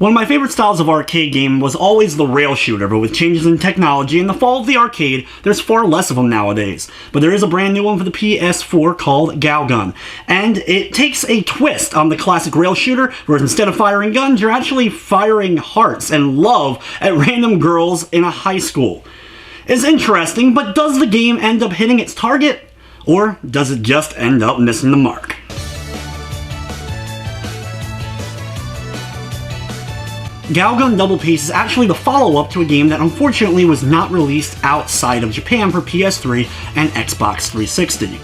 One of my favorite styles of arcade game was always the rail shooter, but with changes in technology and the fall of the arcade, there's far less of them nowadays. But there is a brand new one for the PS4 called Galgun, and it takes a twist on the classic rail shooter, whereas instead of firing guns, you're actually firing hearts and love at random girls in a high school. It's interesting, but does the game end up hitting its target? Or does it just end up missing the mark? Galgun Double Peace is actually the follow-up to a game that unfortunately was not released outside of Japan for PS3 and Xbox 360.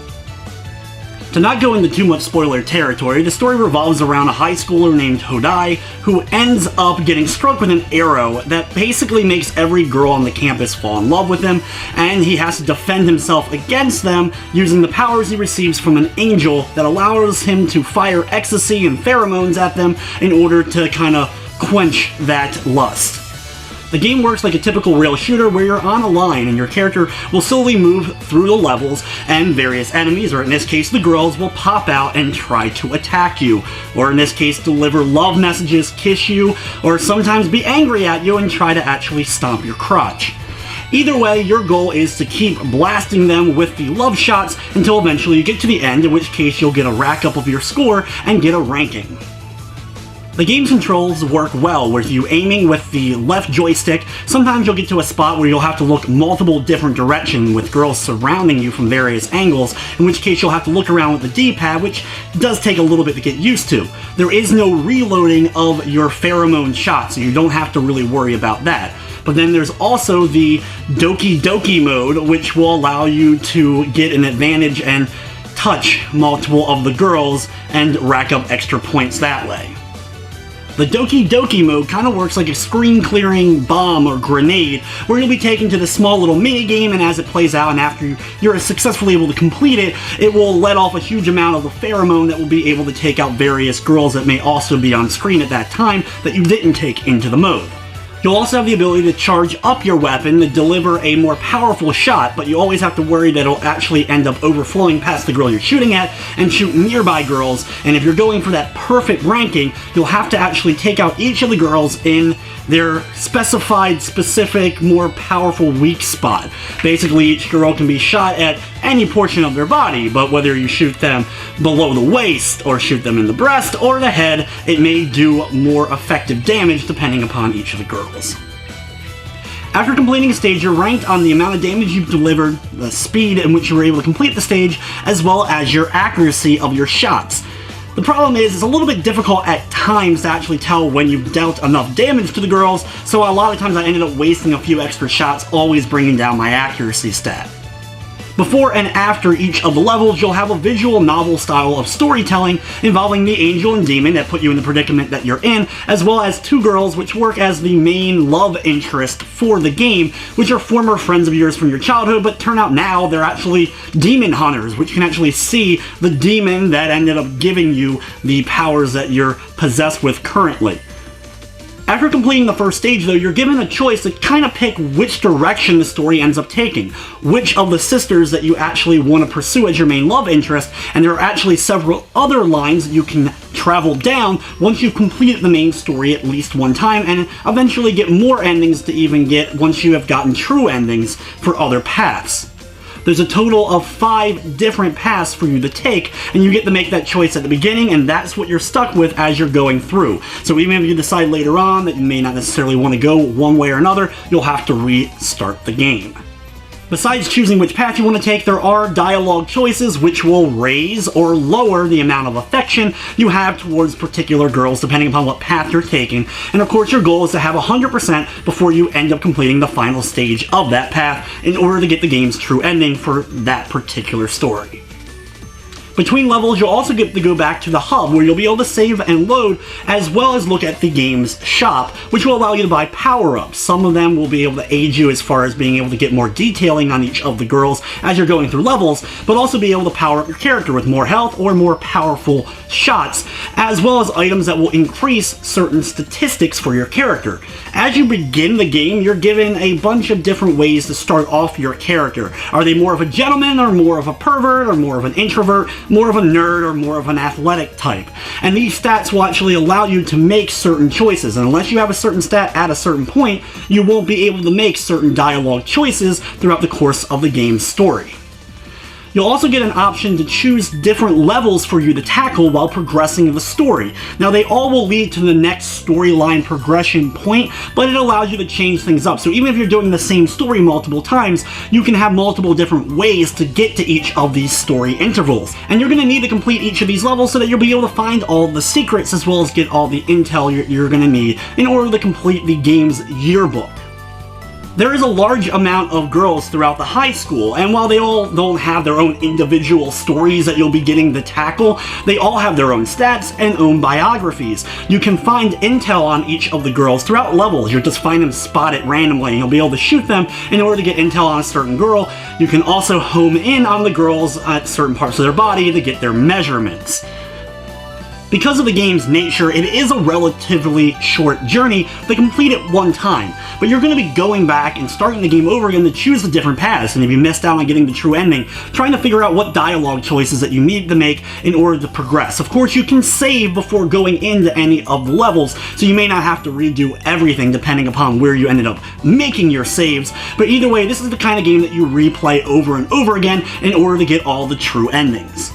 To not go into too much spoiler territory, the story revolves around a high schooler named Hodai who ends up getting struck with an arrow that basically makes every girl on the campus fall in love with him, and he has to defend himself against them using the powers he receives from an angel that allows him to fire ecstasy and pheromones at them in order to kind of quench that lust. The game works like a typical rail shooter where you're on a line and your character will slowly move through the levels and various enemies, or in this case the girls, will pop out and try to attack you, or in this case deliver love messages, kiss you, or sometimes be angry at you and try to actually stomp your crotch. Either way, your goal is to keep blasting them with the love shots until eventually you get to the end, in which case you'll get a rack up of your score and get a ranking. The game's controls work well with you aiming with the left joystick. Sometimes you'll get to a spot where you'll have to look multiple different directions with girls surrounding you from various angles, in which case you'll have to look around with the D-pad, which does take a little bit to get used to. There is no reloading of your pheromone shots, so you don't have to really worry about that. But then there's also the Doki mode, which will allow you to get an advantage and touch multiple of the girls and rack up extra points that way. The Doki mode kind of works like a screen-clearing bomb or grenade, where you'll be taken to this small little mini-game, and as it plays out and after you're successfully able to complete it, it will let off a huge amount of the pheromone that will be able to take out various girls that may also be on screen at that time that you didn't take into the mode. You'll also have the ability to charge up your weapon to deliver a more powerful shot, but you always have to worry that it'll actually end up overflowing past the girl you're shooting at and shoot nearby girls, and if you're going for that perfect ranking, you'll have to actually take out each of the girls in their specified, specific, more powerful weak spot. Basically, each girl can be shot at any portion of their body, but whether you shoot them below the waist, or shoot them in the breast, or the head, it may do more effective damage depending upon each of the girls. After completing a stage, you're ranked on the amount of damage you've delivered, the speed in which you were able to complete the stage, as well as your accuracy of your shots. The problem is, it's a little bit difficult at times to actually tell when you've dealt enough damage to the girls, so a lot of times I ended up wasting a few extra shots, always bringing down my accuracy stat. Before and after each of the levels, you'll have a visual novel style of storytelling involving the angel and demon that put you in the predicament that you're in, as well as two girls which work as the main love interest for the game, which are former friends of yours from your childhood, but turn out now they're actually demon hunters, which can actually see the demon that ended up giving you the powers that you're possessed with currently. After completing the first stage, though, you're given a choice to kind of pick which direction the story ends up taking, which of the sisters that you actually want to pursue as your main love interest, and there are actually several other lines that you can travel down once you've completed the main story at least one time, and eventually get more endings to even get once you have gotten true endings for other paths. There's a total of 5 different paths for you to take, and you get to make that choice at the beginning, and that's what you're stuck with as you're going through. So even if you decide later on that you may not necessarily want to go one way or another, you'll have to restart the game. Besides choosing which path you want to take, there are dialogue choices which will raise or lower the amount of affection you have towards particular girls depending upon what path you're taking, and of course your goal is to have 100% before you end up completing the final stage of that path in order to get the game's true ending for that particular story. Between levels, you'll also get to go back to the hub where you'll be able to save and load, as well as look at the game's shop, which will allow you to buy power-ups. Some of them will be able to aid you as far as being able to get more detailing on each of the girls as you're going through levels, but also be able to power up your character with more health or more powerful shots, as well as items that will increase certain statistics for your character. As you begin the game, you're given a bunch of different ways to start off your character. Are they more of a gentleman, or more of a pervert, or more of an introvert? more of a nerd or more of an athletic type. And these stats will actually allow you to make certain choices, and unless you have a certain stat at a certain point, you won't be able to make certain dialogue choices throughout the course of the game's story. You'll also get an option to choose different levels for you to tackle while progressing the story. Now, they all will lead to the next storyline progression point, but it allows you to change things up. So even if you're doing the same story multiple times, you can have multiple different ways to get to each of these story intervals. And you're going to need to complete each of these levels so that you'll be able to find all the secrets as well as get all the intel you're going to need in order to complete the game's yearbook. There is a large amount of girls throughout the high school, and while they all don't have their own individual stories that you'll be getting to tackle, they all have their own stats and own biographies. You can find intel on each of the girls throughout levels. You'll just find them spotted randomly, and you'll be able to shoot them in order to get intel on a certain girl. You can also home in on the girls at certain parts of their body to get their measurements. Because of the game's nature, it is a relatively short journey to complete it one time, but you're going to be going back and starting the game over again to choose the different paths, and if you missed out on getting the true ending, trying to figure out what dialogue choices that you need to make in order to progress. Of course, you can save before going into any of the levels, so you may not have to redo everything depending upon where you ended up making your saves, but either way, this is the kind of game that you replay over and over again in order to get all the true endings.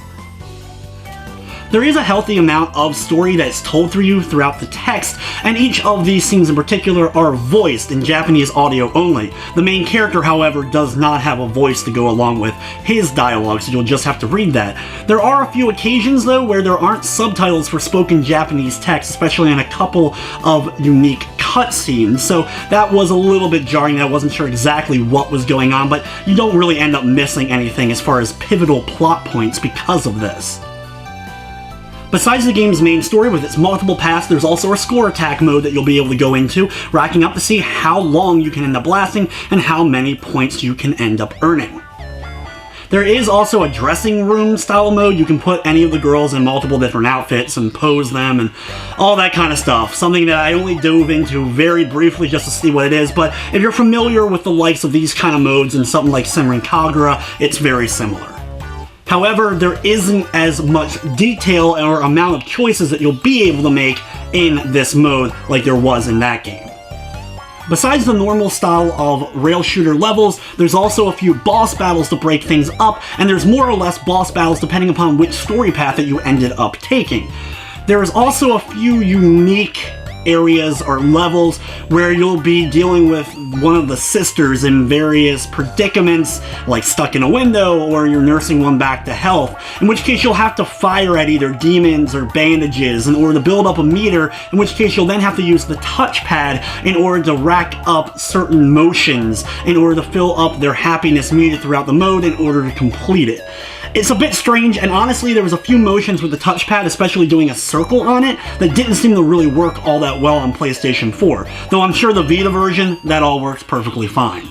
There is a healthy amount of story that's told through you throughout the text, and each of these scenes in particular are voiced in Japanese audio only. The main character, however, does not have a voice to go along with his dialogue, so you'll just have to read that. There are a few occasions, though, where there aren't subtitles for spoken Japanese text, especially in a couple of unique cutscenes, so that was a little bit jarring. I wasn't sure exactly what was going on, but you don't really end up missing anything as far as pivotal plot points because of this. Besides the game's main story with its multiple paths, there's also a score attack mode that you'll be able to go into, racking up to see how long you can end up lasting and how many points you can end up earning. There is also a dressing room style mode. You can put any of the girls in multiple different outfits and pose them and all that kind of stuff. Something that I only dove into very briefly just to see what it is, but if you're familiar with the likes of these kind of modes and something like Senran Kagura, it's very similar. However, there isn't as much detail or amount of choices that you'll be able to make in this mode like there was in that game. Besides the normal style of rail shooter levels, there's also a few boss battles to break things up, and there's more or less boss battles depending upon which story path that you ended up taking. There is also a few unique areas or levels where you'll be dealing with one of the sisters in various predicaments, like stuck in a window or you're nursing one back to health, in which case you'll have to fire at either demons or bandages in order to build up a meter, in which case you'll then have to use the touchpad in order to rack up certain motions in order to fill up their happiness meter throughout the mode in order to complete it. It's a bit strange, and honestly there was a few motions with the touchpad, especially doing a circle on it, that didn't seem to really work all that well on PlayStation 4, though I'm sure the Vita version, that all works perfectly fine.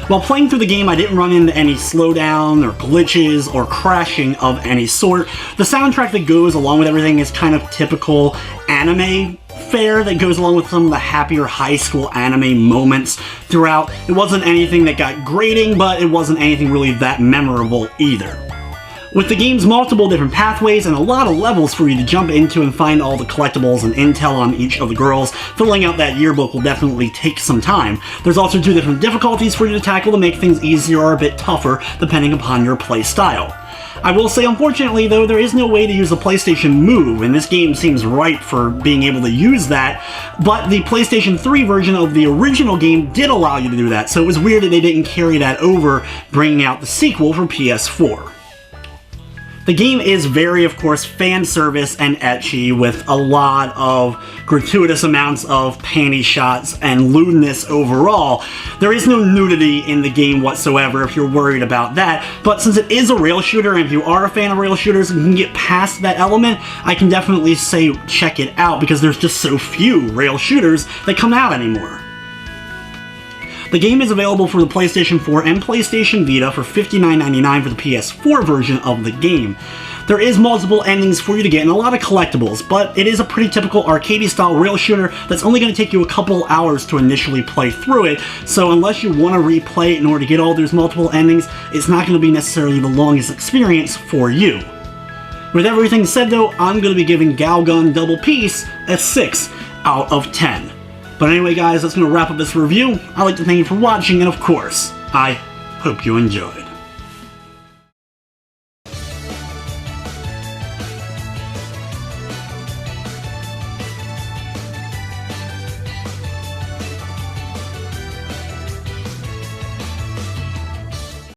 While playing through the game, I didn't run into any slowdown or glitches or crashing of any sort. The soundtrack that goes along with everything is kind of typical anime fare that goes along with some of the happier high school anime moments throughout. It wasn't anything that got grating, but it wasn't anything really that memorable either. With the game's multiple different pathways and a lot of levels for you to jump into and find all the collectibles and intel on each of the girls, filling out that yearbook will definitely take some time. There's also 2 different difficulties for you to tackle to make things easier or a bit tougher depending upon your play style. I will say, unfortunately, though, there is no way to use the PlayStation Move, and this game seems ripe for being able to use that, but the PlayStation 3 version of the original game did allow you to do that, so it was weird that they didn't carry that over, bringing out the sequel for PS4. The game is very, of course, fan service and ecchi, with a lot of gratuitous amounts of panty shots and lewdness overall. There is no nudity in the game whatsoever if you're worried about that, but since it is a rail shooter, and if you are a fan of rail shooters and you can get past that element, I can definitely say check it out, because there's just so few rail shooters that come out anymore. The game is available for the PlayStation 4 and PlayStation Vita for $59.99 for the PS4 version of the game. There is multiple endings for you to get and a lot of collectibles, but it is a pretty typical arcade style rail shooter that's only going to take you a couple hours to initially play through it, so unless you want to replay it in order to get all those multiple endings, it's not going to be necessarily the longest experience for you. With everything said though, I'm going to be giving Galgun Double Peace a 6 out of 10. But anyway guys, that's going to wrap up this review. I'd like to thank you for watching, and of course, I hope you enjoyed.